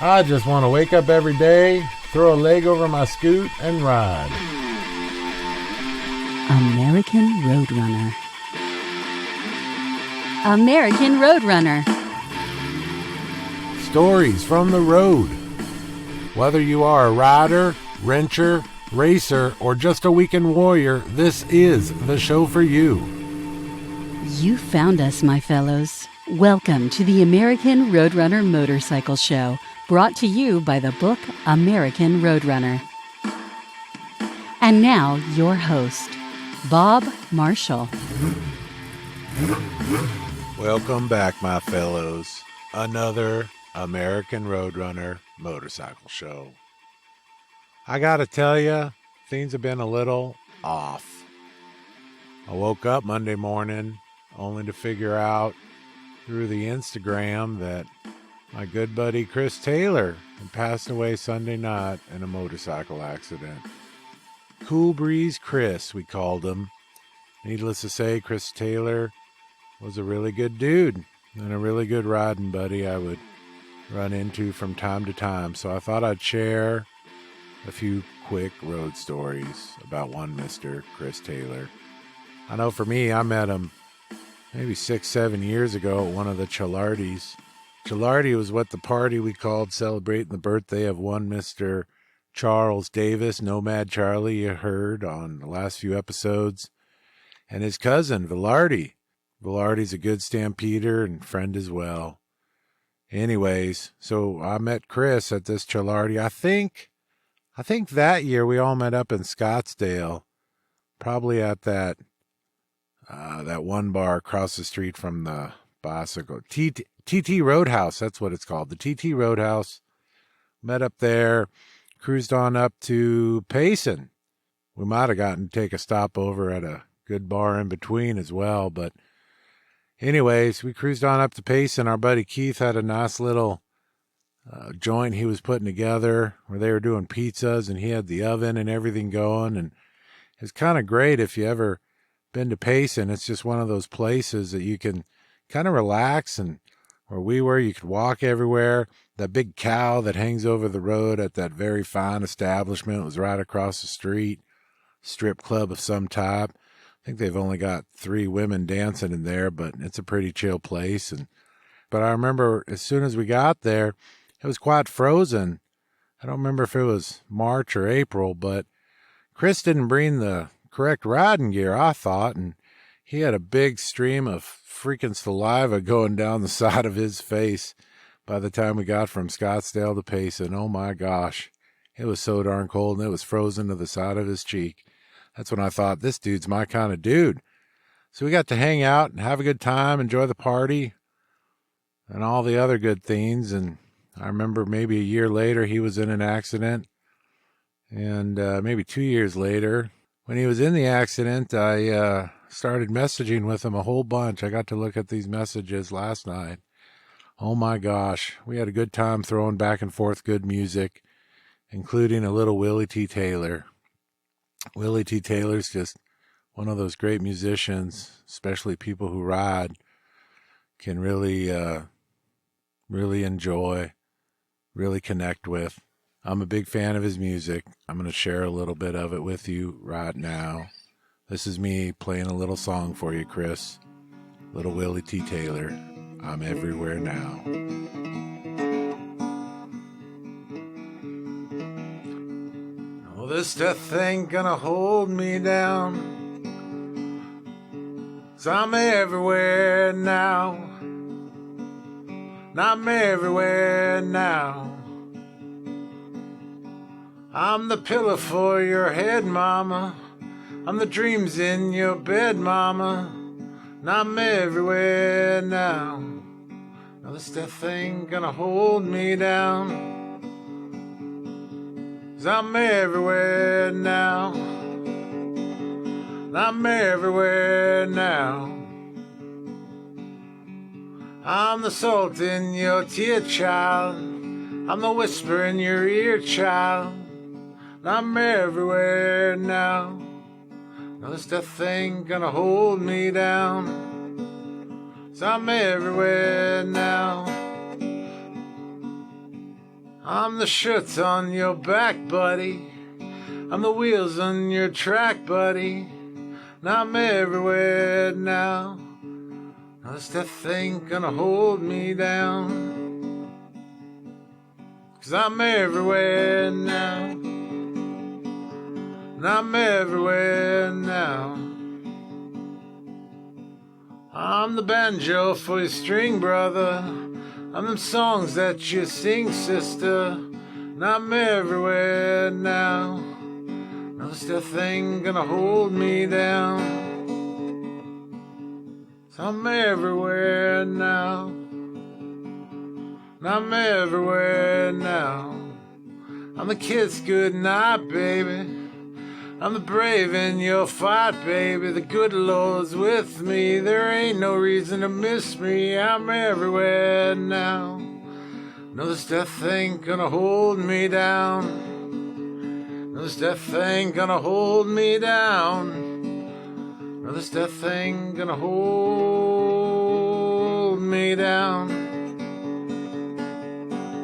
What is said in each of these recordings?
I just want to wake up every day, throw a leg over my scoot, and ride. American Roadrunner. American Roadrunner. Stories from the road. Whether you are a rider, wrencher, racer, or just a weekend warrior, this is the show for you. You found us, my fellows. Welcome to the American Roadrunner Motorcycle Show, brought to you by the book American Roadrunner. And now, your host, Bob Marshall. Welcome back, my fellows. Another American Roadrunner Motorcycle Show. I gotta tell you, things have been a little off. I woke up Monday morning only to figure out through the Instagram that my good buddy Chris Taylor had passed away Sunday night in a motorcycle accident. Cool Breeze Chris, we called him. Needless to say, Chris Taylor was a really good dude and a really good riding buddy I would run into from time to time. So I thought I'd share a few quick road stories about one Mr. Chris Taylor. I know for me, I met him maybe 6-7 years ago at one of the Chillardies. Chillardy was what the party we called celebrating the birthday of one Mr. Charles Davis, Nomad Charlie, you heard on the last few episodes, and his cousin, Velarde. Velarde's a good stampeder and friend as well. Anyways, so I met Chris at this Chillardy. I think that year we all met up in Scottsdale, probably at that one bar across the street from the bicycle. TT Roadhouse, that's what it's called. The TT Roadhouse. Met up there, cruised on up to Payson. We might have gotten to take a stop over at a good bar in between as well. But anyways, we cruised on up to Payson. Our buddy Keith had a nice little joint he was putting together where they were doing pizzas, and he had the oven and everything going. And it's kind of great if you ever been to Payson. It's just one of those places that you can kind of relax, and where we were, you could walk everywhere. That big cow that hangs over the road at that very fine establishment was right across the street. Strip club of some type. I think they've only got 3 women dancing in there, but it's a pretty chill place. But I remember as soon as we got there, it was quite frozen. I don't remember if it was March or April, but Chris didn't bring the correct riding gear, I thought, and he had a big stream of freaking saliva going down the side of his face by the time we got from Scottsdale to Payson. Oh my gosh, it was so darn cold, and it was frozen to the side of his cheek. That's when I thought, this dude's my kind of dude. So we got to hang out and have a good time, enjoy the party, and all the other good things. And I remember maybe a year later, he was in an accident, and maybe 2 years later, when he was in the accident, I started messaging with him a whole bunch. I got to look at these messages last night. Oh my gosh, we had a good time throwing back and forth good music, including a little Willie T. Taylor. Willie T. Taylor's just one of those great musicians, especially people who ride, can really enjoy, really connect with. I'm a big fan of his music. I'm going to share a little bit of it with you right now. This is me playing a little song for you, Chris. Little Willie T. Taylor, I'm Everywhere Now. Oh, this death ain't gonna hold me down, 'cause I'm everywhere now. And I'm everywhere now. I'm the pillow for your head, mama. I'm the dreams in your bed, mama. And I'm everywhere now. Now this death ain't gonna hold me down, 'cause I'm everywhere now. And I'm everywhere now. I'm the salt in your tear, child. I'm the whisper in your ear, child. And I'm everywhere now. Now this death ain't gonna hold me down, 'cause I'm everywhere now. I'm the shirts on your back, buddy. I'm the wheels on your track, buddy. And I'm everywhere now. How's that thing gonna hold me down? 'Cause I'm everywhere now. And I'm everywhere now. I'm the banjo for your string, brother. I'm them songs that you sing, sister. And I'm everywhere now. How's that thing gonna hold me down? So I'm everywhere now. And I'm everywhere now. I'm the kiss goodnight, baby. I'm the brave in your fight, baby. The good Lord's with me. There ain't no reason to miss me. I'm everywhere now. No, this death ain't gonna hold me down. No, this death ain't gonna hold me down. No, this death ain't gonna hold me down.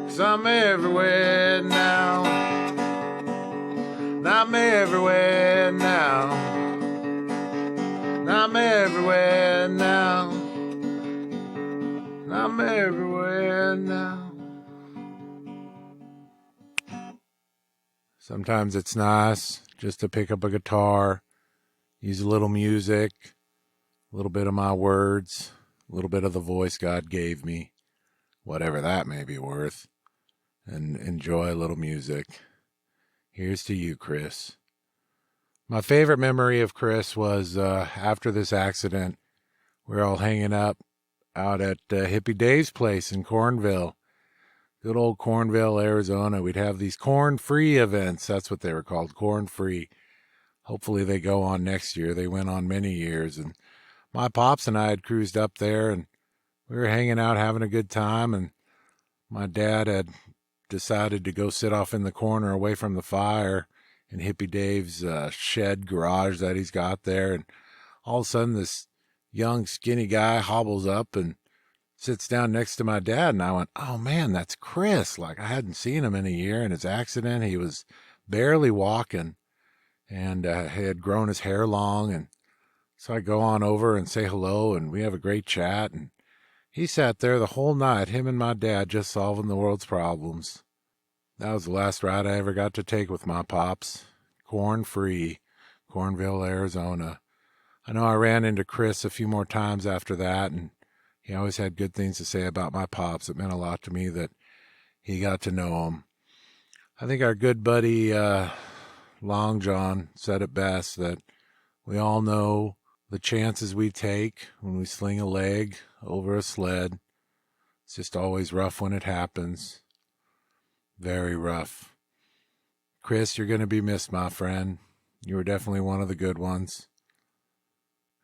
'Cause I'm everywhere now. I'm everywhere now. I'm everywhere now. I'm everywhere now. Sometimes it's nice just to pick up a guitar, use a little music, a little bit of my words, a little bit of the voice God gave me, whatever that may be worth, and enjoy a little music. Here's to you, Chris. My favorite memory of Chris was after this accident. We were all hanging up out at Hippie Dave's place in Cornville. Good old Cornville, Arizona. We'd have these corn-free events. That's what they were called, corn-free. Hopefully they go on next year. They went on many years. And my pops and I had cruised up there, and we were hanging out, having a good time. And my dad had decided to go sit off in the corner away from the fire in Hippie Dave's shed garage that he's got there. And all of a sudden, this young, skinny guy hobbles up and sits down next to my dad. And I went, oh, man, that's Chris. Like, I hadn't seen him in a year. In his accident, he was barely walking and he had grown his hair long. And so I go on over and say hello, and we have a great chat. And he sat there the whole night, him and my dad, just solving the world's problems. That was the last ride I ever got to take with my pops. Corn-free, Cornville, Arizona. I know I ran into Chris a few more times after that, and he always had good things to say about my pops. It meant a lot to me that he got to know him. I think our good buddy Long John said it best, that we all know the chances we take when we sling a leg over a sled. It's just always rough when it happens. Very rough. Chris, you're going to be missed, my friend. You were definitely one of the good ones.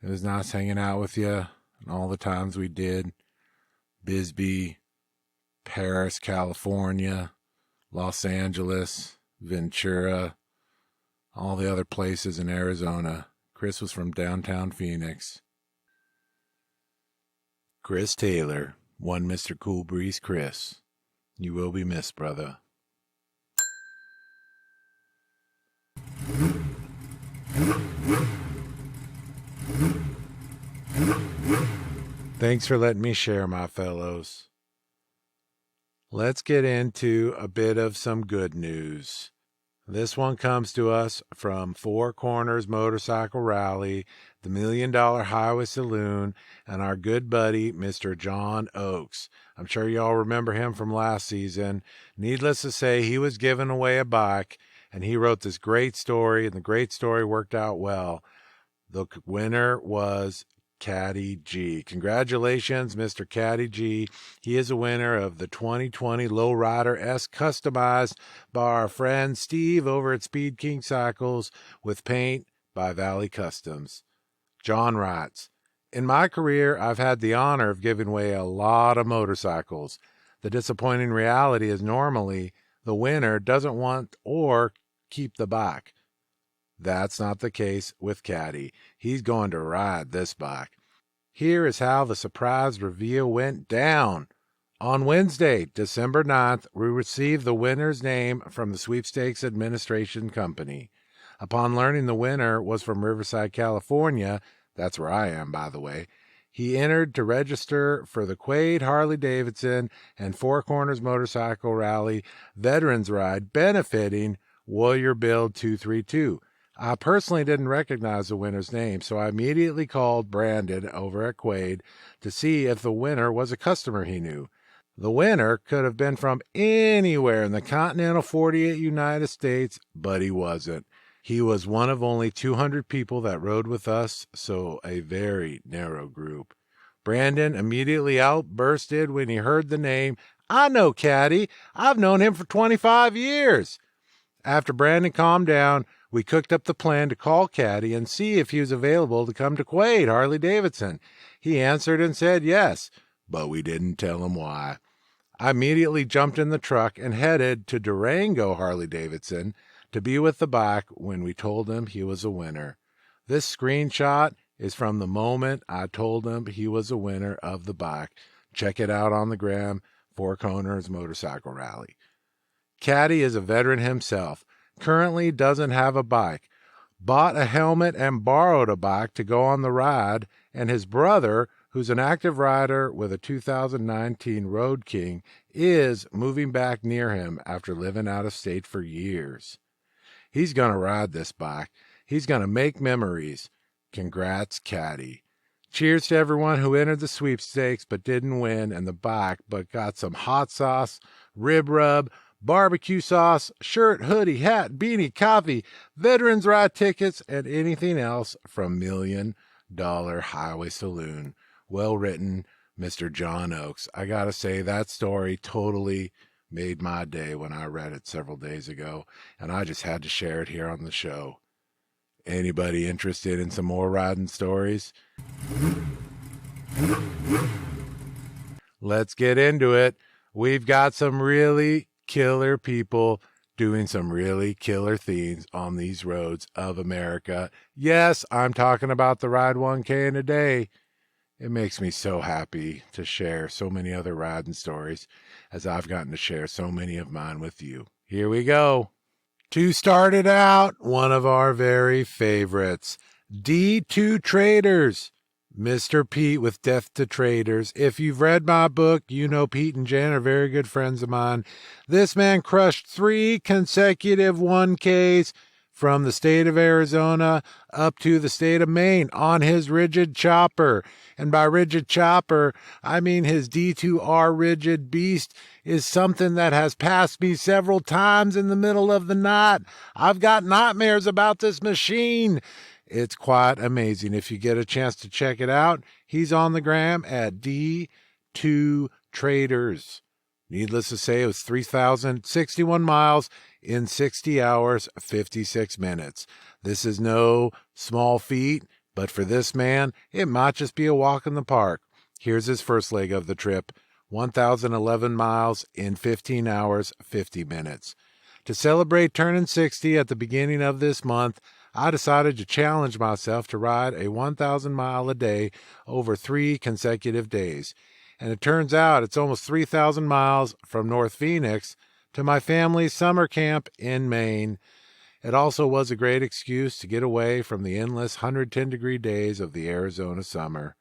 It was nice hanging out with you and all the times we did. Bisbee, Paris, California, Los Angeles, Ventura, all the other places in Arizona. Chris was from downtown Phoenix. Chris Taylor, one Mr. Cool Breeze Chris. You will be missed, brother. Thanks for letting me share, my fellows. Let's get into a bit of some good news. This one comes to us from Four Corners Motorcycle Rally, the $1 Million Highway Saloon, and our good buddy, Mr. John Oakes. I'm sure y'all remember him from last season. Needless to say, he was giving away a bike, and he wrote this great story, and the great story worked out well. The winner was Caddy G. Congratulations, Mr. Caddy G. He is a winner of the 2020 Lowrider S customized by our friend Steve over at Speed King Cycles with paint by Valley Customs. John writes, in my career, I've had the honor of giving away a lot of motorcycles. The disappointing reality is normally the winner doesn't want or keep the bike. That's not the case with Caddy. He's going to ride this bike. Here is how the surprise reveal went down. On Wednesday, December 9th, we received the winner's name from the Sweepstakes Administration Company. Upon learning the winner was from Riverside, California, that's where I am, by the way, he entered to register for the Quaid Harley-Davidson and Four Corners Motorcycle Rally Veterans Ride benefiting Warrior Build 232. I personally didn't recognize the winner's name, so I immediately called Brandon over at Quaid to see if the winner was a customer he knew. The winner could have been from anywhere in the continental 48 United States, but he wasn't. He was one of only 200 people that rode with us, so a very narrow group. Brandon immediately outbursted when he heard the name. I know Caddy. I've known him for 25 years. After Brandon calmed down, we cooked up the plan to call Caddy and see if he was available to come to Quaid Harley-Davidson. He answered and said yes, but we didn't tell him why. I immediately jumped in the truck and headed to Durango Harley-Davidson to be with the bike when we told him he was a winner. This screenshot is from the moment I told him he was a winner of the bike. Check it out on the gram, Four Corners Motorcycle Rally. Caddy is a veteran himself, currently doesn't have a bike, bought a helmet and borrowed a bike to go on the ride, and his brother, who's an active rider with a 2019 Road King, is moving back near him after living out of state for years. He's going to ride this bike. He's going to make memories. Congrats, Caddy. Cheers to everyone who entered the sweepstakes but didn't win, and the bike but got some hot sauce, rib rub, barbecue sauce, shirt, hoodie, hat, beanie, coffee, veterans ride tickets, and anything else from $1 Million Highway Saloon. Well written, Mr. John Oakes. I gotta say, that story totally made my day when I read it several days ago, and I just had to share it here on the show. Anybody interested in some more riding stories? Let's get into it. We've got some really killer people doing some really killer things on these roads of America. Yes, I'm talking about the Ride 1K in a Day. It makes me so happy to share so many other riding stories as I've gotten to share so many of mine with you. Here we go. To start it out, one of our very favorites, D2 Traders. Mr. Pete with Death to Traders. If you've read my book, you know Pete and Jen are very good friends of mine. This man crushed 3 consecutive 1Ks from the state of Arizona up to the state of Maine on his rigid chopper. And by rigid chopper, I mean his D2R rigid beast is something that has passed me several times in the middle of the night. I've got nightmares about this machine. It's quite amazing. If you get a chance to check it out, he's on the gram at D2 Traders. Needless to say, it was 3,061 miles in 60 hours, 56 minutes. This is no small feat, but for this man, it might just be a walk in the park. Here's his first leg of the trip, 1,011 miles in 15 hours, 50 minutes. To celebrate turning 60 at the beginning of this month, I decided to challenge myself to ride a 1,000 mile a day over 3 consecutive days. And it turns out it's almost 3,000 miles from North Phoenix to my family's summer camp in Maine. It also was a great excuse to get away from the endless 110-degree days of the Arizona summer.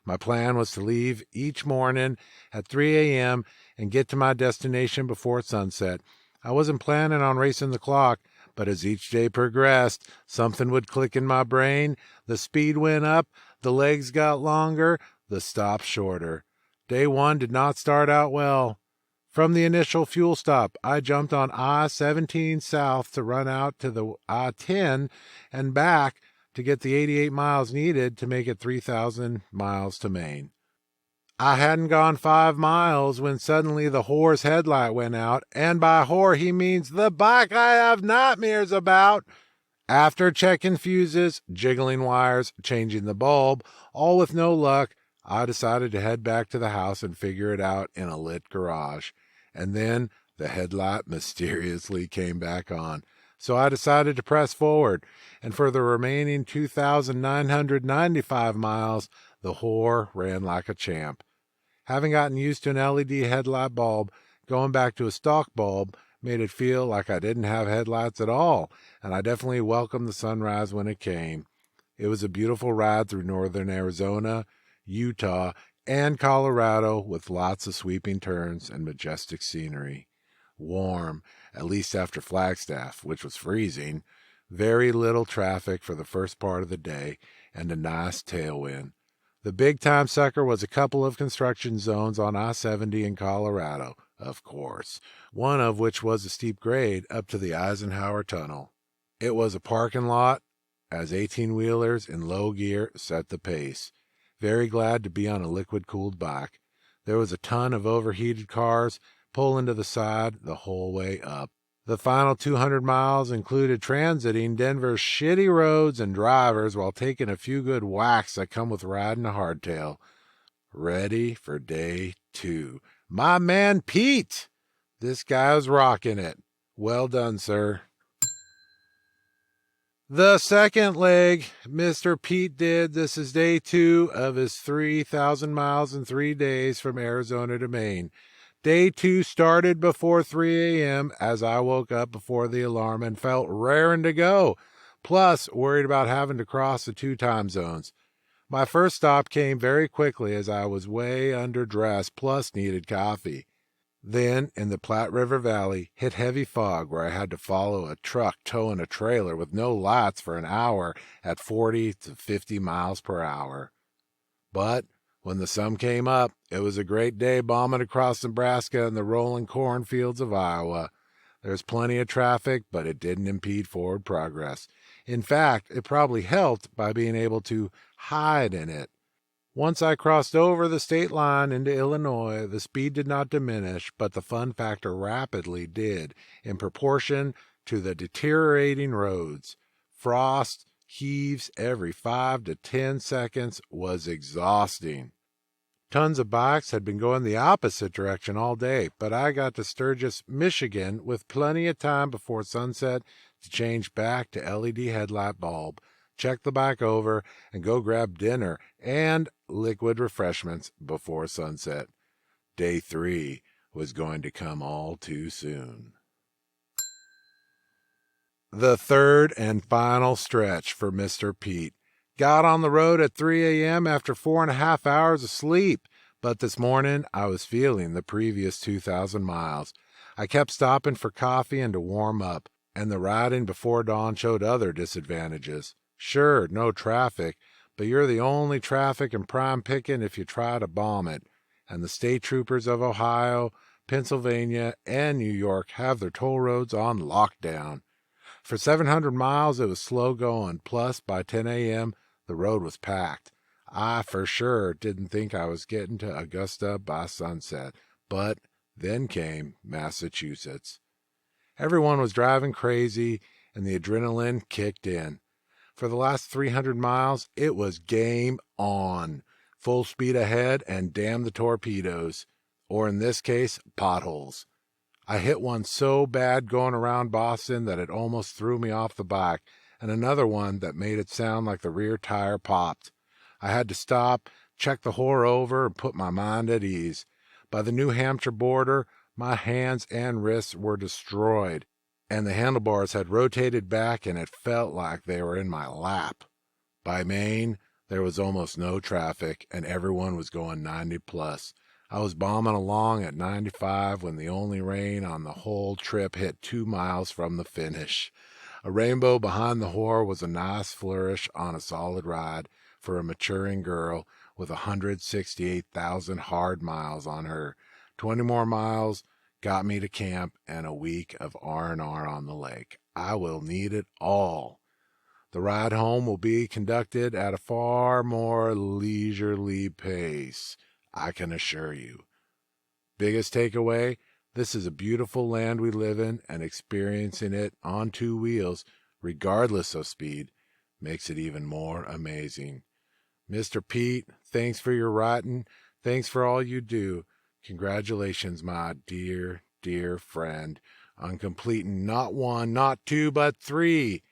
My plan was to leave each morning at 3 a.m. and get to my destination before sunset. I wasn't planning on racing the clock, but as each day progressed, something would click in my brain. The speed went up, the legs got longer, the stops shorter. Day 1 did not start out well. From the initial fuel stop, I jumped on I-17 south to run out to the I-10 and back to get the 88 miles needed to make it 3,000 miles to Maine. I hadn't gone 5 miles when suddenly the whore's headlight went out, and by whore he means the bike I have nightmares about. After checking fuses, jiggling wires, changing the bulb, all with no luck, I decided to head back to the house and figure it out in a lit garage. And then the headlight mysteriously came back on. So I decided to press forward, and for the remaining 2,995 miles, the whore ran like a champ. Having gotten used to an LED headlight bulb, going back to a stock bulb made it feel like I didn't have headlights at all, and I definitely welcomed the sunrise when it came. It was a beautiful ride through northern Arizona, Utah, and Colorado with lots of sweeping turns and majestic scenery. Warm, at least after Flagstaff, which was freezing. Very little traffic for the first part of the day, and a nice tailwind. The big time sucker was a couple of construction zones on I-70 in Colorado, of course, one of which was a steep grade up to the Eisenhower Tunnel. It was a parking lot as 18-wheelers in low gear set the pace. Very glad to be on a liquid-cooled bike. There was a ton of overheated cars pulling to the side the whole way up. The final 200 miles included transiting Denver's shitty roads and drivers while taking a few good whacks that come with riding a hardtail. Ready for day 2. My man Pete! This guy was rocking it. Well done, sir. The second leg, Mr. Pete did. This is day 2 of his 3,000 miles in 3 days from Arizona to Maine. Day 2 started before 3 a.m. as I woke up before the alarm and felt raring to go, plus worried about having to cross the 2 time zones. My first stop came very quickly as I was way underdressed plus needed coffee. Then, in the Platte River Valley, hit heavy fog where I had to follow a truck towing a trailer with no lights for an hour at 40 to 50 miles per hour. But when the sun came up, it was a great day bombing across Nebraska and the rolling cornfields of Iowa. There's plenty of traffic, but it didn't impede forward progress. In fact, it probably helped by being able to hide in it. Once I crossed over the state line into Illinois, the speed did not diminish, but the fun factor rapidly did, in proportion to the deteriorating roads. Frost heaves every 5 to 10 seconds was exhausting. Tons of bikes had been going the opposite direction all day, but I got to Sturgis, Michigan with plenty of time before sunset to change back to LED headlight bulb, check the bike over, and go grab dinner and liquid refreshments before sunset. Day 3 was going to come all too soon. The third and final stretch for Mr. Pete. Got on the road at 3 a.m. after 4.5 hours of sleep, but this morning I was feeling the previous 2,000 miles. I kept stopping for coffee and to warm up, and the riding before dawn showed other disadvantages. Sure, no traffic, but you're the only traffic in prime picking if you try to bomb it, and the state troopers of Ohio, Pennsylvania, and New York have their toll roads on lockdown. For 700 miles, it was slow going, plus by 10 a.m., the road was packed. I for sure didn't think I was getting to Augusta by sunset, but then came Massachusetts. Everyone was driving crazy, and the adrenaline kicked in. For the last 300 miles, it was game on. Full speed ahead and damn the torpedoes, or in this case, potholes. I hit one so bad going around Boston that it almost threw me off the bike, and another one that made it sound like the rear tire popped. I had to stop, check the whore over, and put my mind at ease. By the New Hampshire border, my hands and wrists were destroyed, and the handlebars had rotated back and it felt like they were in my lap. By Maine, there was almost no traffic, and everyone was going 90 plus. I was bombing along at 95 when the only rain on the whole trip hit 2 miles from the finish. A rainbow behind the whore was a nice flourish on a solid ride for a maturing girl with 168,000 hard miles on her. 20 more miles got me to camp and a week of R&R on the lake. I will need it all. The ride home will be conducted at a far more leisurely pace, I can assure you. Biggest takeaway, this is a beautiful land we live in, and experiencing it on 2 wheels, regardless of speed, makes it even more amazing. Mr. Pete, thanks for your writing. Thanks for all you do. Congratulations, my dear, dear friend, on completing not 1, not 2, but 3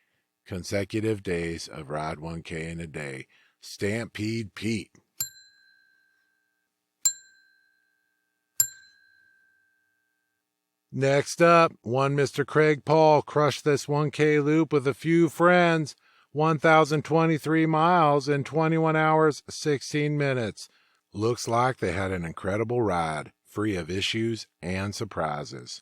consecutive days of Ride 1K in a day. Stampede Pete. Next up, one Mr. Craig Paul crushed this 1K loop with a few friends, 1,023 miles in 21 hours, 16 minutes. Looks like they had an incredible ride, free of issues and surprises.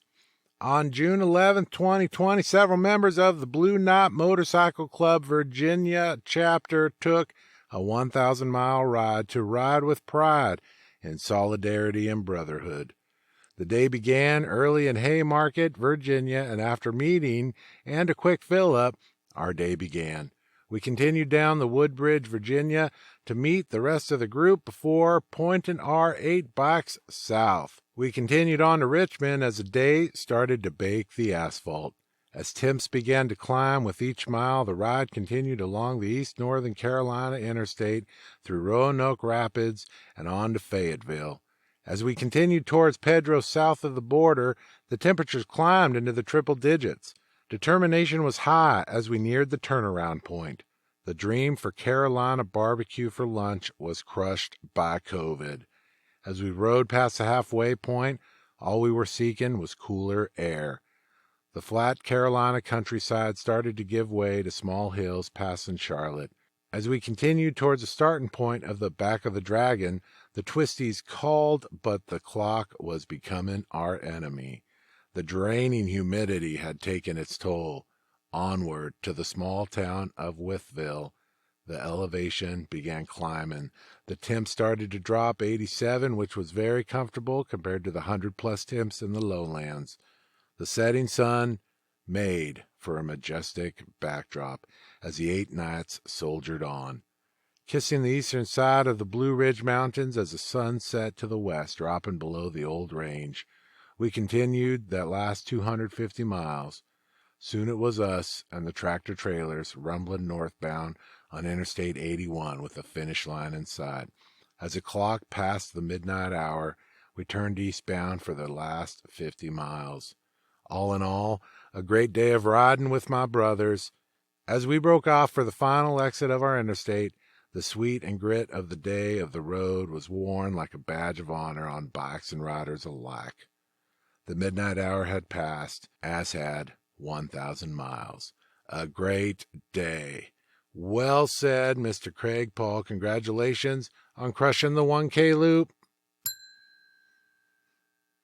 On June 11, 2020, several members of the Blue Knot Motorcycle Club Virginia chapter took a 1,000-mile ride to ride with pride in solidarity and brotherhood. The day began early in Haymarket, Virginia, and after meeting and a quick fill-up, our day began. We continued down the Woodbridge, Virginia, to meet the rest of the group before pointing our 8 bikes south. We continued on to Richmond as the day started to bake the asphalt. As temps began to climb with each mile, the ride continued along the East Northern Carolina Interstate through Roanoke Rapids and on to Fayetteville. As we continued towards Pedro south of the border, the temperatures climbed into the triple digits. Determination was high as we neared the turnaround point. The dream for Carolina barbecue for lunch was crushed by COVID. As we rode past the halfway point, all we were seeking was cooler air. The flat Carolina countryside started to give way to small hills passing Charlotte. As we continued towards the starting point of the Back of the Dragon, the twisties called, but the clock was becoming our enemy. The draining humidity had taken its toll. Onward to the small town of Wytheville, the elevation began climbing. The temp started to drop 87, which was very comfortable compared to the 100-plus temps in the lowlands. The setting sun made for a majestic backdrop as the 8 nights soldiered on, kissing the eastern side of the Blue Ridge Mountains as the sun set to the west, dropping below the old range. We continued that last 250 miles. Soon it was us and the tractor-trailers rumbling northbound on Interstate 81 with the finish line in sight. As the clock passed the midnight hour, we turned eastbound for the last 50 miles. All in all, a great day of riding with my brothers. As we broke off for the final exit of our interstate, the sweet and grit of the day of the road was worn like a badge of honor on bikes and riders alike. The midnight hour had passed, as had 1,000 miles. A great day. Well said, Mr. Craig Paul. Congratulations on crushing the 1K loop.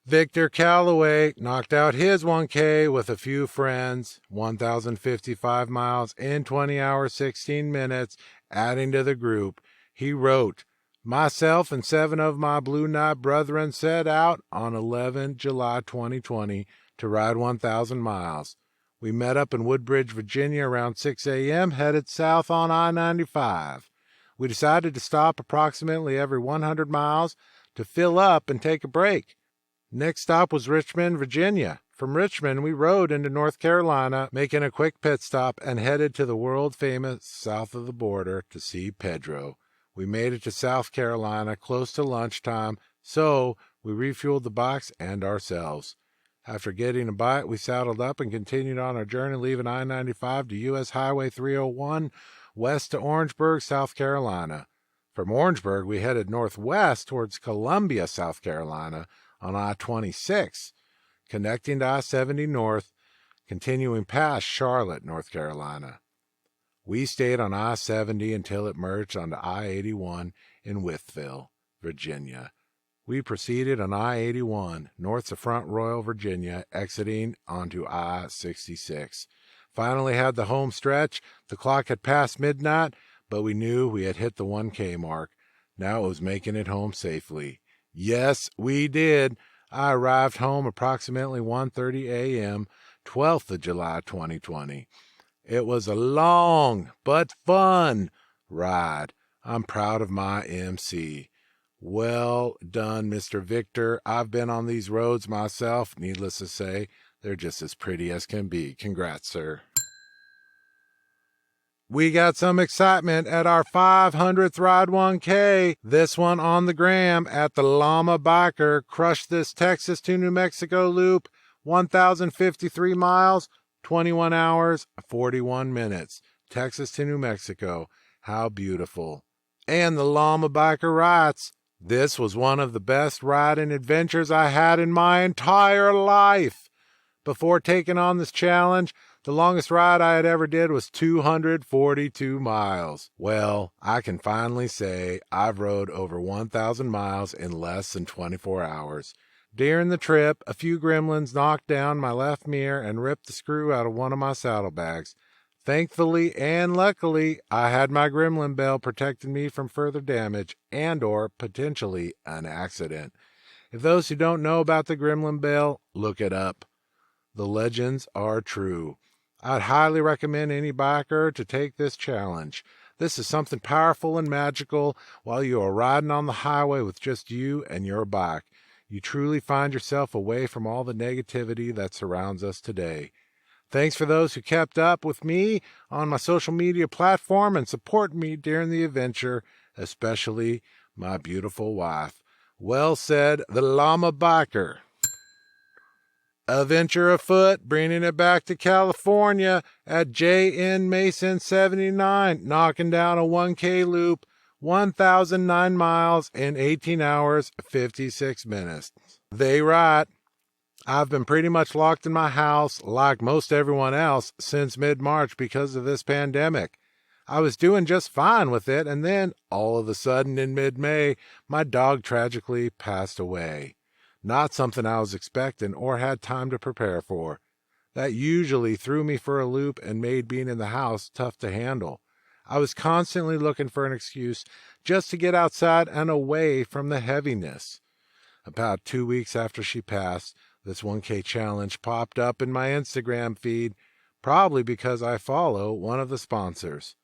Victor Calloway knocked out his 1K with a few friends, 1,055 miles in 20 hours, 16 minutes, adding to the group. He wrote, "Myself and 7 of my Blue Knot brethren set out on 11 July 2020 to ride 1,000 miles. We met up in Woodbridge, Virginia around 6 a.m., headed south on I-95. We decided to stop approximately every 100 miles to fill up and take a break. Next stop was Richmond, Virginia. From Richmond, we rode into North Carolina, making a quick pit stop, and headed to the world-famous south of the border to see Pedro. We made it to South Carolina close to lunchtime, so we refueled the bikes and ourselves. After getting a bite, we saddled up and continued on our journey, leaving I-95 to U.S. Highway 301 west to Orangeburg, South Carolina. From Orangeburg, we headed northwest towards Columbia, South Carolina, on I-26, connecting to I-70 north, continuing past Charlotte, North Carolina. We stayed on I-70 until it merged onto I-81 in Wytheville, Virginia. We proceeded on I-81 north to Front Royal, Virginia, exiting onto I-66. Finally had the home stretch. The clock had passed midnight, but we knew we had hit the 1K mark. Now it was making it home safely. Yes, we did. I arrived home approximately 1:30 a.m., 12th of July, 2020. It was a long but fun ride. I'm proud of my MC. Well done, Mr. Victor. I've been on these roads myself. Needless to say, they're just as pretty as can be. Congrats, sir. We got some excitement at our 500th Ride 1K. This one on the gram at the Llama Biker. Crushed this Texas to New Mexico loop. 1,053 miles, 21 hours, 41 minutes. Texas to New Mexico. How beautiful. And the Llama Biker writes, "This was one of the best riding adventures I had in my entire life. Before taking on this challenge, the longest ride I had ever did was 242 miles. Well, I can finally say I've rode over 1,000 miles in less than 24 hours. During the trip, a few gremlins knocked down my left mirror and ripped the screw out of one of my saddlebags. Thankfully and luckily, I had my gremlin bell protecting me from further damage and or potentially an accident. If those who don't know about the gremlin bell, look it up. The legends are true. I'd highly recommend any biker to take this challenge. This is something powerful and magical while you are riding on the highway with just you and your bike. You truly find yourself away from all the negativity that surrounds us today. Thanks for those who kept up with me on my social media platform and support me during the adventure, especially my beautiful wife. Well said, the llama biker. A venture afoot, bringing it back to California at J.N. Mason 79, knocking down a 1K loop, 1,009 miles in 18 hours, 56 minutes. They right. I've been pretty much locked in my house, like most everyone else, since mid-March because of this pandemic. I was doing just fine with it, and then, all of a sudden in mid-May, my dog tragically passed away. Not something I was expecting or had time to prepare for. That usually threw me for a loop and made being in the house tough to handle. I was constantly looking for an excuse just to get outside and away from the heaviness. About 2 weeks after she passed, this 1K challenge popped up in my Instagram feed, probably because I follow one of the sponsors.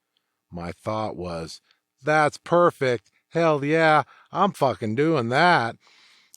My thought was, that's perfect. Hell yeah, I'm fucking doing that.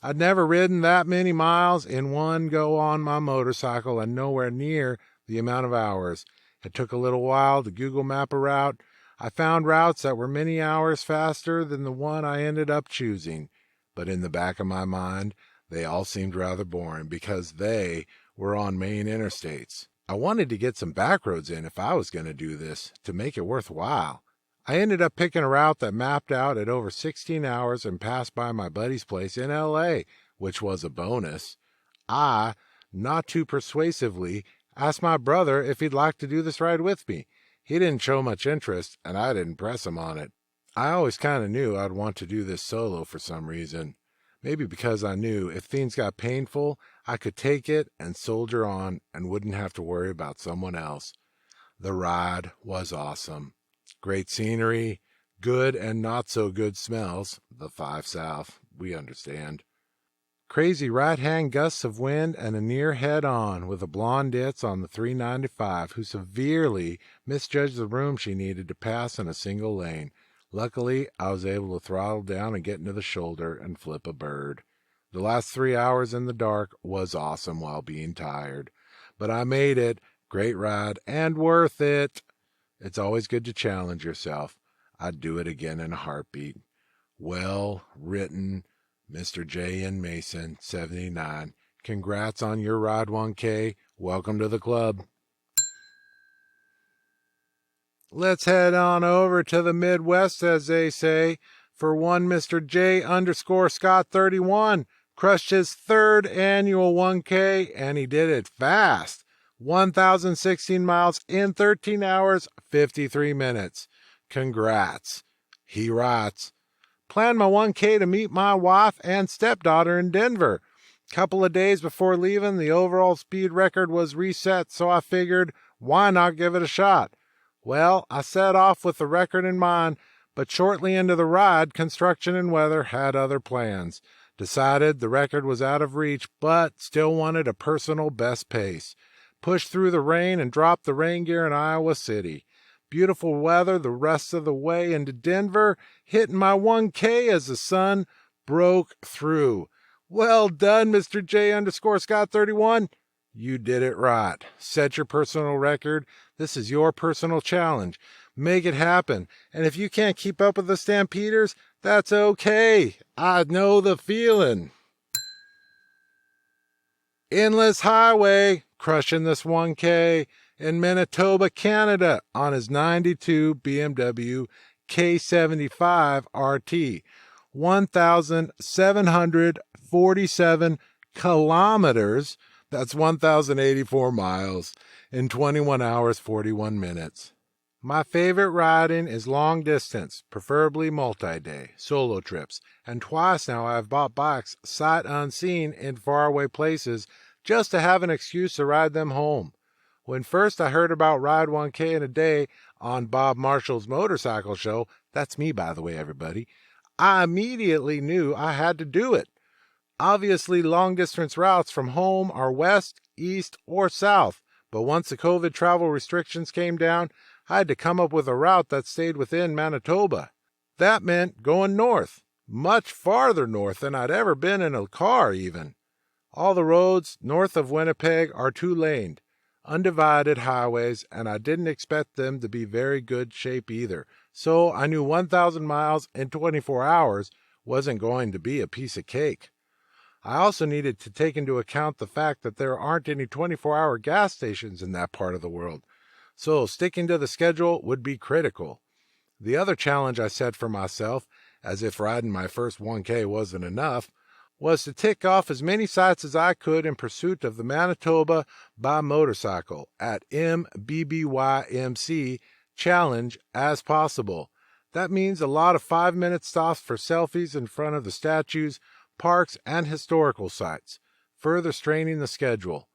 I'd never ridden that many miles in one go on my motorcycle and nowhere near the amount of hours. It took a little while to Google map a route. I found routes that were many hours faster than the one I ended up choosing. But in the back of my mind, they all seemed rather boring because they were on main interstates. I wanted to get some back roads in if I was going to do this to make it worthwhile. I ended up picking a route that mapped out at over 16 hours and passed by my buddy's place in LA, which was a bonus. I, not too persuasively, asked my brother if he'd like to do this ride with me. He didn't show much interest, and I didn't press him on it. I always kind of knew I'd want to do this solo for some reason. Maybe because I knew if things got painful, I could take it and soldier on and wouldn't have to worry about someone else. The ride was awesome. Great scenery, good and not so good smells, the 5 South, we understand. Crazy right-hand gusts of wind and a near head-on with a blonde ditz on the 395 who severely misjudged the room she needed to pass in a single lane. Luckily, I was able to throttle down and get into the shoulder and flip a bird. The last 3 hours in the dark was awesome while being tired. But I made it. Great ride and worth it. It's always good to challenge yourself. I'd do it again in a heartbeat. Well written, Mr. J.N. Mason, 79. Congrats on your ride 1K. Welcome to the club. Let's head on over to the Midwest, as they say, for one Mr. J_Scott31 crushed his 3rd annual 1K, and he did it fast. 1,016 miles in 13 hours, 53 minutes. Congrats. He writes, planned my 1K to meet my wife and stepdaughter in Denver. Couple of days before leaving, the overall speed record was reset, so I figured, why not give it a shot? Well, I set off with the record in mind, but shortly into the ride, construction and weather had other plans. Decided the record was out of reach, but still wanted a personal best pace. Pushed through the rain and dropped the rain gear in Iowa City. Beautiful weather the rest of the way into Denver, hitting my 1K as the sun broke through. Well done, Mr. J_Scott31. You did it right. Set your personal record. This is your personal challenge. Make it happen. And if you can't keep up with the Stampeders, that's okay. I know the feeling. Endless Highway, crushing this 1K in Manitoba, Canada on his 92 BMW K75 RT. 1,747 kilometers, That's 1,084 miles in 21 hours, 41 minutes. My favorite riding is long distance, preferably multi-day, solo trips, and twice now I've bought bikes sight unseen in faraway places just to have an excuse to ride them home. When first I heard about Ride 1K in a Day on Bob Marshall's motorcycle show, that's me by the way, everybody, I immediately knew I had to do it. Obviously, long distance routes from home are west, east, or south, but once the COVID travel restrictions came down, I had to come up with a route that stayed within Manitoba. That meant going north, much farther north than I'd ever been in a car even. All the roads north of Winnipeg are two-laned, undivided highways, and I didn't expect them to be very good shape either, so I knew 1,000 miles in 24 hours wasn't going to be a piece of cake. I also needed to take into account the fact that there aren't any 24-hour gas stations in that part of the world, so sticking to the schedule would be critical. The other challenge I set for myself, as if riding my first 1K wasn't enough, was to tick off as many sites as I could in pursuit of the Manitoba by Motorcycle at MBBYMC challenge as possible. That means a lot of 5-minute stops for selfies in front of the statues, parks, and historical sites, further straining the schedule.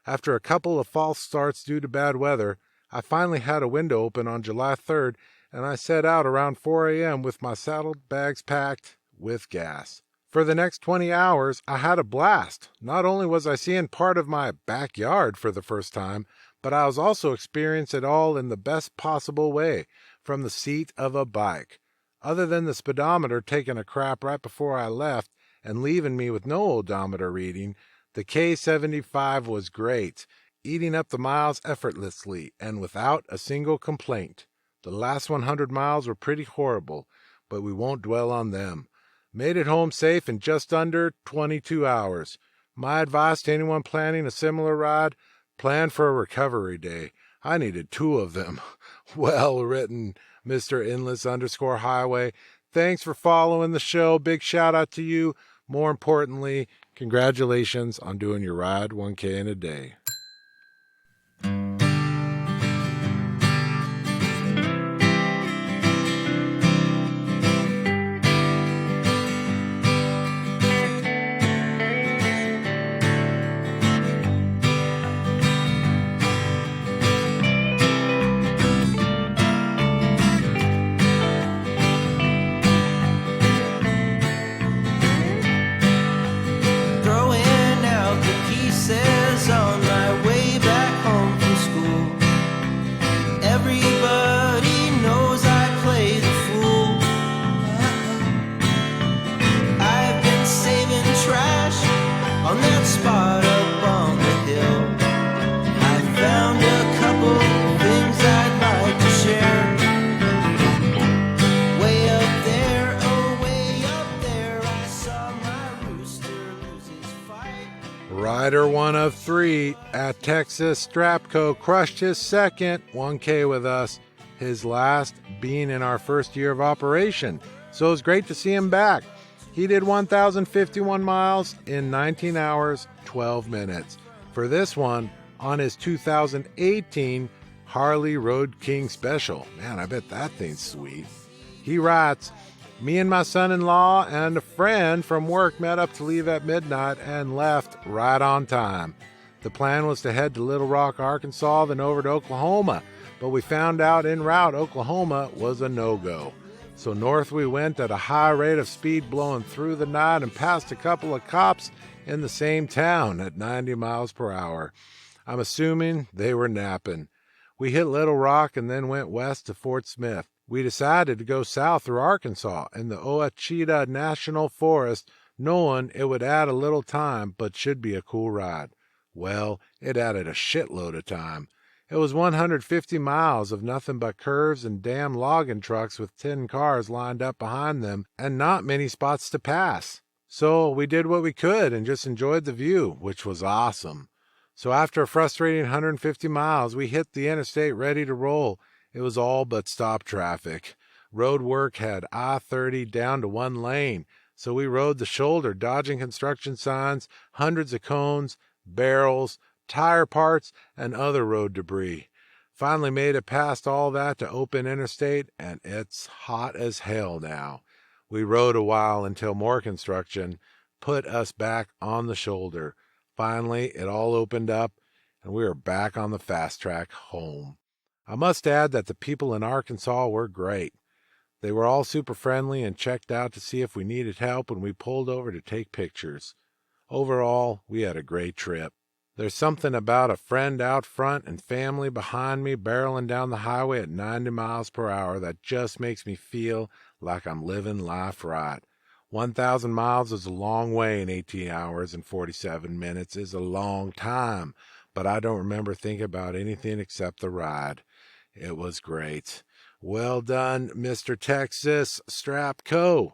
After a couple of false starts due to bad weather, I finally had a window open on July 3rd, and I set out around 4 a.m. with my saddled bags packed with gas. For the next 20 hours, I had a blast. Not only was I seeing part of my backyard for the first time, but I was also experiencing it all in the best possible way, from the seat of a bike. Other than the speedometer taking a crap right before I left and leaving me with no odometer reading, the K75 was great, eating up the miles effortlessly and without a single complaint. The last 100 miles were pretty horrible, but we won't dwell on them. Made it home safe in just under 22 hours. My advice to anyone planning a similar ride, plan for a recovery day. I needed 2 of them. Well written, Mr. Endless_Highway. Thanks for following the show. Big shout out to you. More importantly, congratulations on doing your Ride 1K in a Day. On my way back home from school, everybody knows I play the fool. I've been saving trash on that spot up on the hill. I found a couple things I'd like to share. Way up there, oh way up there, I saw my rooster lose his fight. Rider 1 of 3 at Texas Strapco crushed his second 1K with us, his last being in our first year of operation. So it was great to see him back. He did 1,051 miles in 19 hours, 12 minutes. For this one, on his 2018 Harley Road King Special. Man, I bet that thing's sweet. He writes, me and my son-in-law and a friend from work met up to leave at midnight and left right on time. The plan was to head to Little Rock, Arkansas, then over to Oklahoma, but we found out en route Oklahoma was a no-go. So north we went at a high rate of speed, blowing through the night and past a couple of cops in the same town at 90 miles per hour. I'm assuming they were napping. We hit Little Rock and then went west to Fort Smith. We decided to go south through Arkansas in the Ouachita National Forest, knowing it would add a little time but should be a cool ride. Well, it added a shitload of time. It was 150 miles of nothing but curves and damn logging trucks with 10 cars lined up behind them and not many spots to pass. So we did what we could and just enjoyed the view, which was awesome. So after a frustrating 150 miles, we hit the interstate ready to roll. It was all but stop traffic. Road work had I-30 down to 1 lane, so we rode the shoulder, dodging construction signs, hundreds of cones, barrels, tire parts, and other road debris. Finally made it past all that to open interstate, and it's hot as hell now. We rode a while until more construction put us back on the shoulder. Finally, it all opened up, and we were back on the fast track home. I must add that the people in Arkansas were great. They were all super friendly and checked out to see if we needed help when we pulled over to take pictures. Overall, we had a great trip. There's something about a friend out front and family behind me barreling down the highway at 90 miles per hour that just makes me feel like I'm living life right. 1,000 miles is a long way, and 18 hours and 47 minutes is a long time, but I don't remember thinking about anything except the ride. It was great. Well done, Mr. Texas Strapco.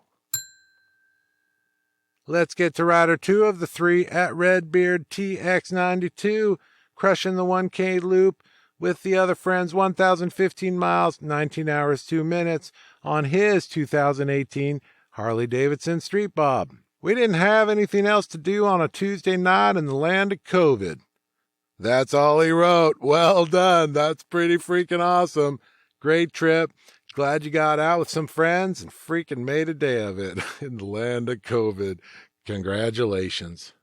Let's get to rider 2 of the 3 at Redbeard TX92, crushing the 1K loop with the other friend's 1,015 miles, 19 hours, 2 minutes on his 2018 Harley-Davidson Street Bob. We didn't have anything else to do on a Tuesday night in the land of COVID. That's all he wrote. Well done. That's pretty freaking awesome. Great trip. Glad you got out with some friends and freaking made a day of it in the land of COVID. Congratulations.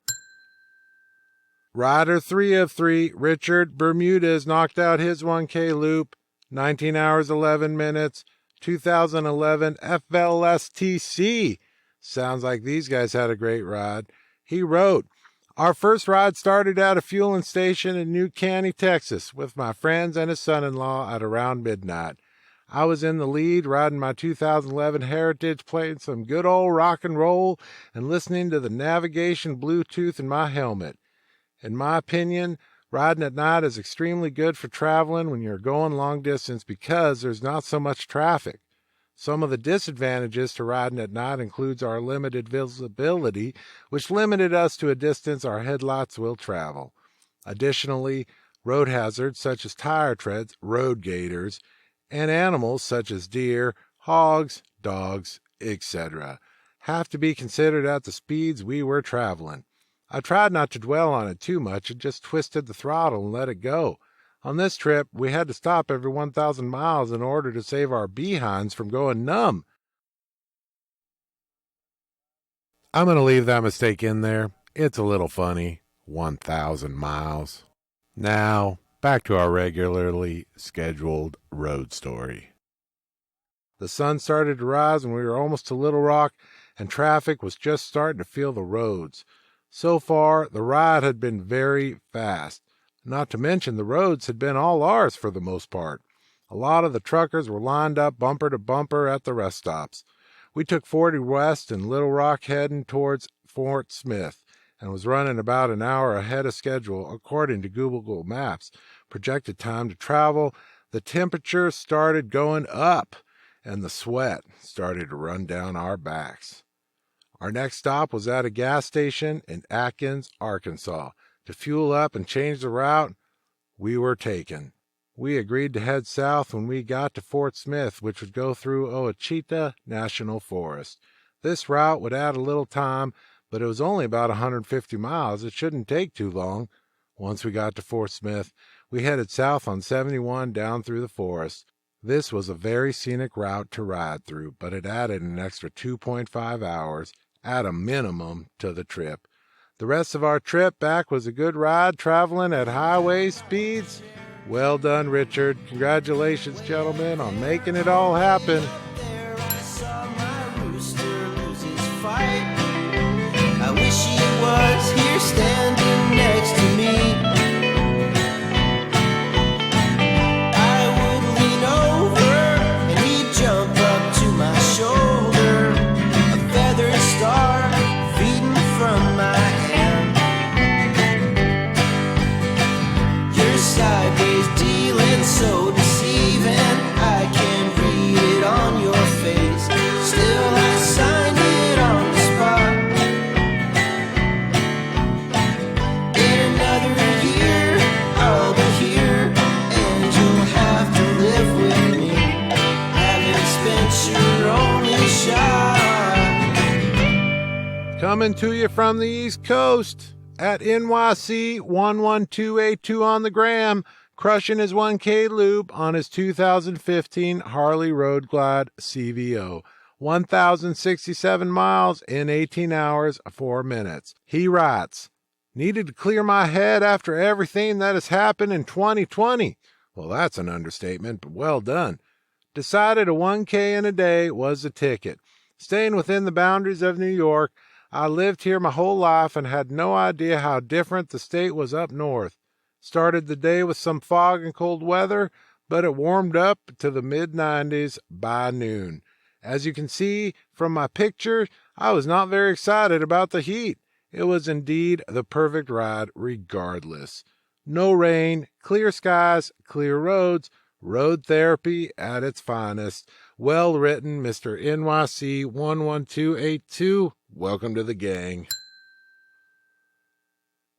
Rider 3 of 3, Richard Bermudez, knocked out his 1K loop, 19 hours, 11 minutes, 2011 FLSTC. Sounds like these guys had a great ride. He wrote, "Our first ride started at a fueling station in New Caney, Texas, with my friends and his son-in-law at around midnight. I was in the lead, riding my 2011 Heritage, playing some good old rock and roll and listening to the navigation Bluetooth in my helmet. In my opinion, riding at night is extremely good for traveling when you're going long distance because there's not so much traffic. Some of the disadvantages to riding at night includes our limited visibility, which limited us to a distance our headlights will travel. Additionally, road hazards such as tire treads, road gators, and animals such as deer, hogs, dogs, etc. have to be considered at the speeds we were traveling. I tried not to dwell on it too much and just twisted the throttle and let it go. On this trip, we had to stop every 1,000 miles in order to save our behinds from going numb." I'm going to leave that mistake in there. It's a little funny. 1,000 miles. Now, back to our regularly scheduled road story. The sun started to rise and we were almost to Little Rock, and traffic was just starting to feel the roads. So far, the ride had been very fast. Not to mention the roads had been all ours for the most part. A lot of the truckers were lined up bumper to bumper at the rest stops. We took 40 west in Little Rock heading towards Fort Smith and was running about an hour ahead of schedule according to Google Maps. Projected time to travel, the temperature started going up and the sweat started to run down our backs. Our next stop was at a gas station in Atkins, Arkansas. To fuel up and change the route we were taking. We agreed to head south when we got to Fort Smith, which would go through Ouachita National Forest. This route would add a little time, but it was only about 150 miles. It shouldn't take too long. Once we got to Fort Smith, we headed south on 71 down through the forest. This was a very scenic route to ride through, but it added an extra 2.5 hours at a minimum to the trip. The rest of our trip back was a good ride, traveling at highway speeds. Well done, Richard. Congratulations, gentlemen, on making it all happen. There I saw my rooster lose his fight. I wish he was here standing next to me. I would lean over and he'd jump up to my shoulder. A feathered star feeding from my hand. Your sideways dealing so deceiving. I can read it on your face. Still I signed it on the spot. In another year I'll be here and you'll have to live with me. Haven't spent your only shot. Coming to you from the East Coast, at NYC11282 on the gram, crushing his 1K loop on his 2015 Harley Road Glide CVO. 1,067 miles in 18 hours, 4 minutes. He writes, needed to clear my head after everything that has happened in 2020. Well, that's an understatement, but well done. Decided a 1K in a day was the ticket. Staying within the boundaries of New York, I lived here my whole life and had no idea how different the state was up north. Started the day with some fog and cold weather, but it warmed up to the mid-90s by noon. As you can see from my picture, I was not very excited about the heat. It was indeed the perfect ride regardless. No rain, clear skies, clear roads, road therapy at its finest. Well written, Mr. NYC 11282. Welcome to the gang.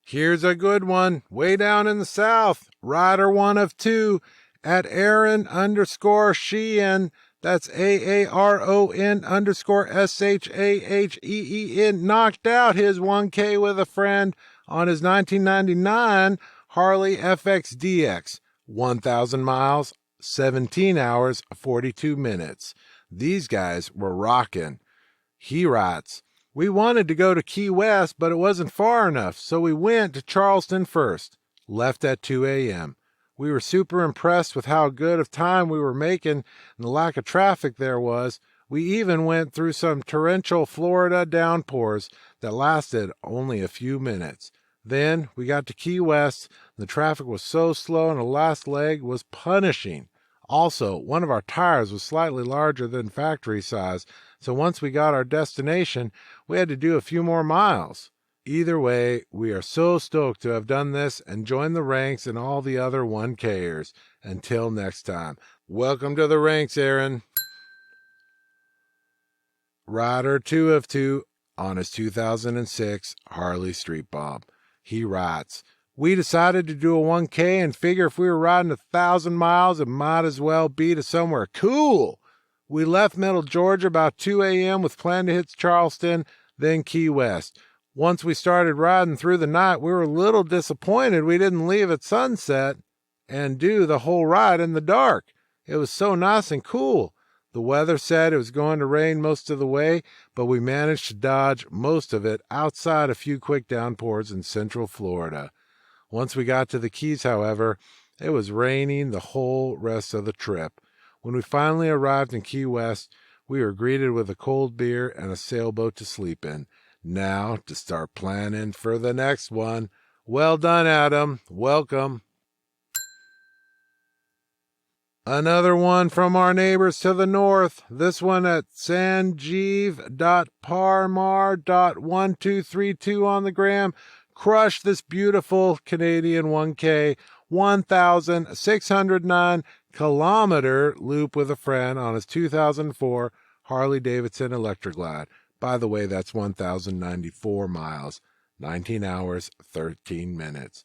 Here's a good one. Way down in the south, rider one of two at Aaron_Sheehan. That's AARON_SHAHEEN. Knocked out his 1K with a friend on his 1999 Harley FXDX. 1,000 miles, 17 hours, 42 minutes. These guys were rocking. He writes, we wanted to go to Key West, but it wasn't far enough, so we went to Charleston first. Left at 2 a.m. We were super impressed with how good of time we were making and the lack of traffic there was. We even went through some torrential Florida downpours that lasted only a few minutes. Then we got to Key West. The traffic was so slow and the last leg was punishing. Also, one of our tires was slightly larger than factory size, so once we got our destination, we had to do a few more miles. Either way, we are so stoked to have done this and join the ranks and all the other 1Kers. Until next time, welcome to the ranks, Aaron. Rider 2 of 2 on his 2006 Harley Street Bob. He writes, we decided to do a 1K and figure if we were riding 1,000 miles, it might as well be to somewhere cool. We left Middle Georgia about 2 a.m. with plan to hit Charleston, then Key West. Once we started riding through the night, we were a little disappointed we didn't leave at sunset and do the whole ride in the dark. It was so nice and cool. The weather said it was going to rain most of the way, but we managed to dodge most of it outside a few quick downpours in central Florida. Once we got to the Keys, however, it was raining the whole rest of the trip. When we finally arrived in Key West, we were greeted with a cold beer and a sailboat to sleep in. Now to start planning for the next one. Well done, Adam. Welcome. Another one from our neighbors to the north. This one at sanjeev.parmar.1232 on the gram. Crushed this beautiful Canadian 1K 1,609 kilometer loop with a friend on his 2004 Harley Davidson Electric Glide. By the way, that's 1,094 miles, 19 hours, 13 minutes.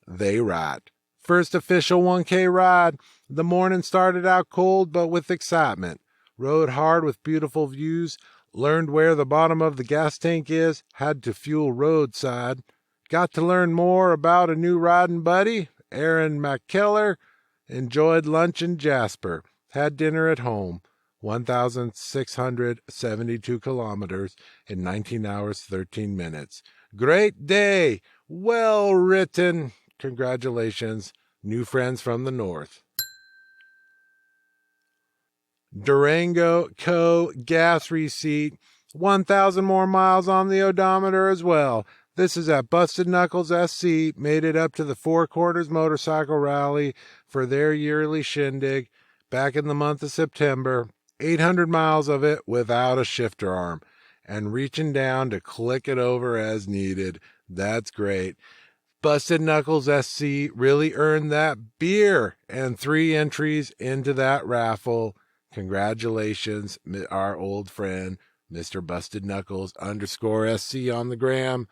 They ride. First official 1K ride. The morning started out cold, but with excitement. Rode hard with beautiful views. Learned where the bottom of the gas tank is. Had to fuel roadside. Got to learn more about a new riding buddy, Aaron McKellar. Enjoyed lunch in Jasper. Had dinner at home. 1,672 kilometers in 19 hours, 13 minutes. Great day. Well written. Congratulations. New friends from the north. Durango Co. gas receipt. 1,000 more miles on the odometer as well. This is at Busted Knuckles SC. Made it up to the Four Quarters Motorcycle Rally for their yearly shindig back in the month of September. 800 miles of it without a shifter arm and reaching down to click it over as needed. That's great. Busted Knuckles SC really earned that beer and 3 entries into that raffle. Congratulations, our old friend, Mr. Busted Knuckles _SC on the gram.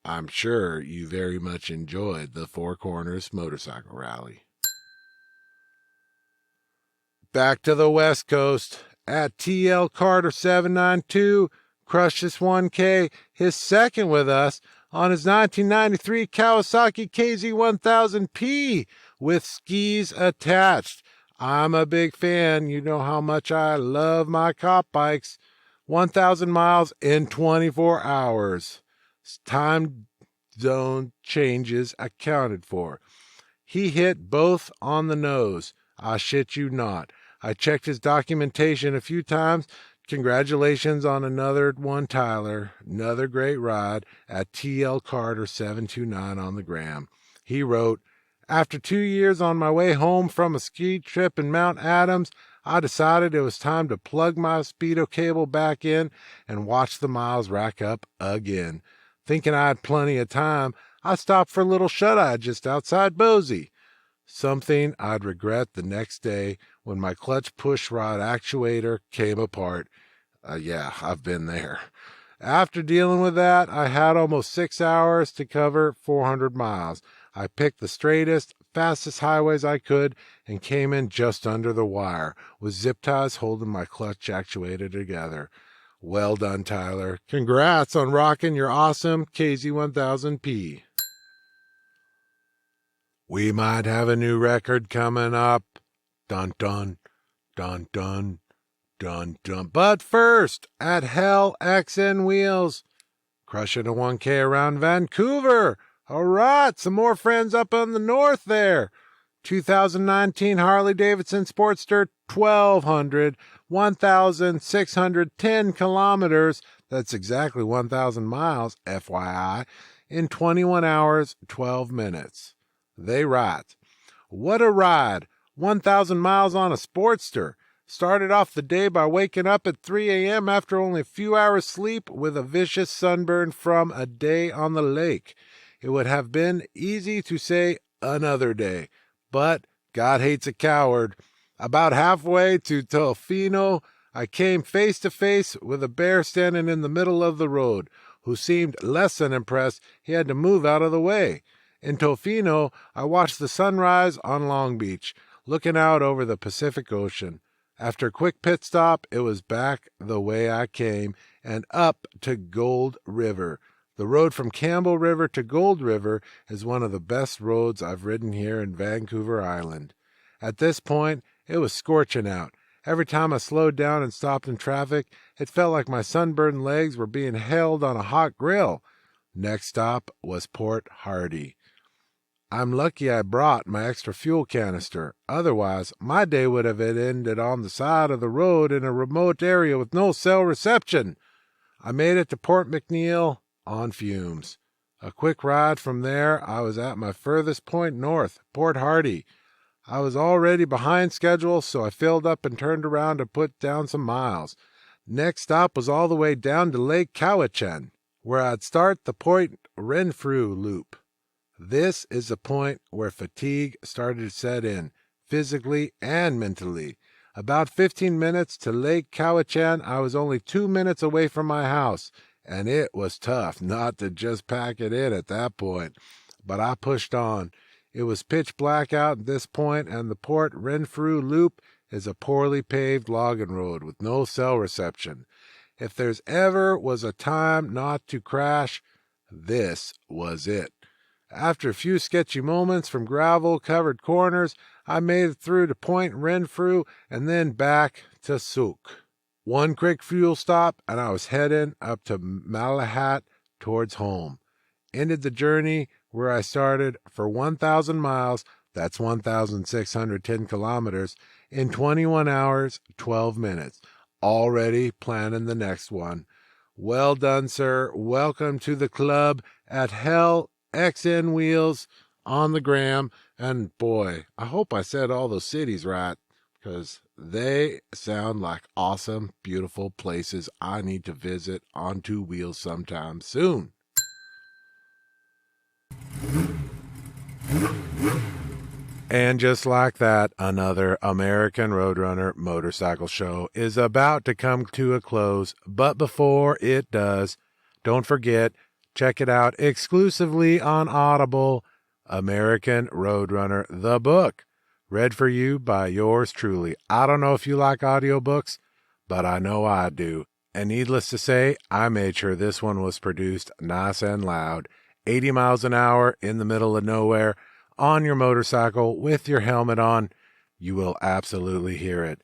I'm sure you very much enjoyed the Four Corners Motorcycle Rally. Back to the West Coast at TL Carter 792. Crushed this 1K, his second with us on his 1993 Kawasaki KZ1000P with skis attached. I'm a big fan. You know how much I love my cop bikes. 1,000 miles in 24 hours. Time zone changes accounted for. He hit both on the nose. I shit you not. I checked his documentation a few times. Congratulations on another one, Tyler. Another great ride at TL Carter 729 on the gram. He wrote, after 2 years on my way home from a ski trip in Mount Adams, I decided it was time to plug my Speedo cable back in and watch the miles rack up again. Thinking I had plenty of time, I stopped for a little shut-eye just outside Boise. Something I'd regret the next day when my clutch push rod actuator came apart. Yeah, I've been there. After dealing with that, I had almost 6 hours to cover 400 miles. I picked the straightest, fastest highways I could and came in just under the wire, with zip ties holding my clutch actuator together. Well done, Tyler. Congrats on rocking your awesome KZ1000P. We might have a new record coming up. Dun dun, dun dun, dun dun. But first, at Hell X and Wheels, crushing a 1K around Vancouver. All right, some more friends up on the north there. 2019 Harley-Davidson Sportster 1200, 1,610 kilometers. That's exactly 1,000 miles, FYI, in 21 hours, 12 minutes. They write, what a ride, 1,000 miles on a Sportster. Started off the day by waking up at 3 a.m. after only a few hours sleep with a vicious sunburn from a day on the lake. It would have been easy to say another day, but God hates a coward. About halfway to Tofino, I came face to face with a bear standing in the middle of the road, who seemed less than impressed he had to move out of the way. In Tofino, I watched the sunrise on Long Beach, looking out over the Pacific Ocean. After a quick pit stop, it was back the way I came and up to Gold River. The road from Campbell River to Gold River is one of the best roads I've ridden here in Vancouver Island. At this point, it was scorching out. Every time I slowed down and stopped in traffic, it felt like my sunburned legs were being held on a hot grill. Next stop was Port Hardy. I'm lucky I brought my extra fuel canister. Otherwise, my day would have ended on the side of the road in a remote area with no cell reception. I made it to Port McNeil on fumes. A quick ride from there, I was at my furthest point north, Port Hardy. I was already behind schedule, so I filled up and turned around to put down some miles. Next stop was all the way down to Lake Cowichan, where I'd start the Point Renfrew loop. This is the point where fatigue started to set in, physically and mentally. About 15 minutes to Lake Cowichan, I was only 2 minutes away from my house, and it was tough not to just pack it in at that point. But I pushed on. It was pitch black out at this point, and the Port Renfrew Loop is a poorly paved logging road with no cell reception. If there's ever was a time not to crash, this was it. After a few sketchy moments from gravel-covered corners, I made it through to Point Renfrew and then back to Souk. One quick fuel stop, and I was heading up to Malahat towards home. Ended the journey where I started for 1,000 miles, that's 1,610 kilometers, in 21 hours, 12 minutes. Already planning the next one. Well done, sir. Welcome to the club at Hell XN Wheels on the gram. And boy, I hope I said all those cities right, because they sound like awesome, beautiful places I need to visit on two wheels sometime soon. And just like that, another American Roadrunner motorcycle show is about to come to a close. But before it does, don't forget, check it out exclusively on Audible, American Roadrunner, the book, read for you by yours truly. I don't know if you like audiobooks, but I know I do. And needless to say, I made sure this one was produced nice and loud. 80 miles an hour in the middle of nowhere on your motorcycle with your helmet on, you will absolutely hear it.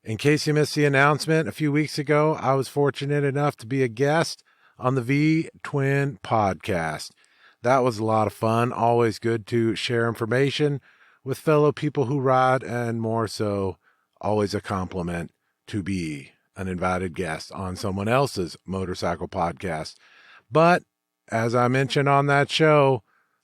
In case you missed the announcement, a few weeks ago, I was fortunate enough to be a guest on the V-Twin podcast. That was a lot of fun. Always good to share information with fellow people who ride, and more so, always a compliment to be an invited guest on someone else's motorcycle podcast. But as I mentioned on that show,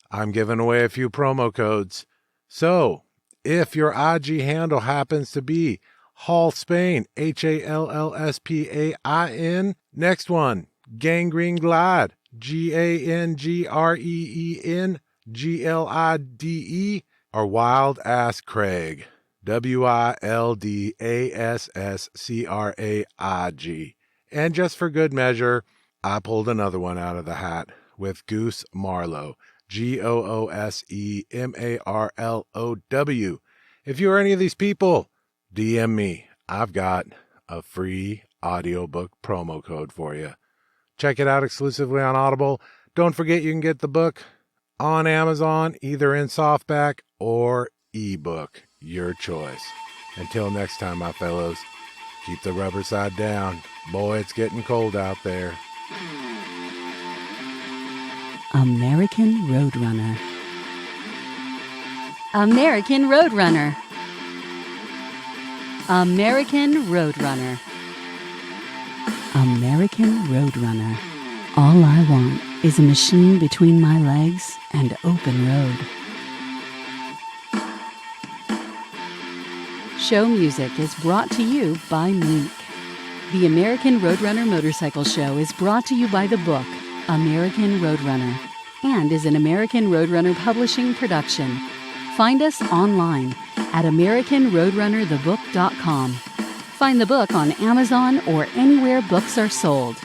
I'm giving away a few promo codes. So if your IG handle happens to be Hall Spain, HALLSPAIN, next one, Gangrene Glide, GANGREENGLIDE, or Wild Ass Craig, WILDASSCRAIG. And just for good measure, I pulled another one out of the hat with Goose Marlowe, GOOSEMARLOW. If you're any of these people, DM me. I've got a free audiobook promo code for you. Check it out exclusively on Audible. Don't forget you can get the book on Amazon, either in softback or ebook. Your choice. Until next time, my fellows, keep the rubber side down. Boy, it's getting cold out there. American Roadrunner. American Roadrunner. American Roadrunner. American Roadrunner. All I want is a machine between my legs and open road. Show music is brought to you by Meek. The American Roadrunner Motorcycle Show is brought to you by the book American Roadrunner and is an American Roadrunner publishing production. Find us online at AmericanRoadrunnerthebook.com. Find the book on Amazon or anywhere books are sold.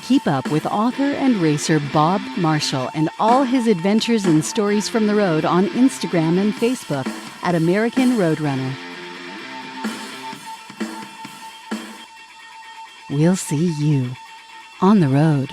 Keep up with author and racer Bob Marshall and all his adventures and stories from the road on Instagram and Facebook at American Roadrunner. We'll see you on the road.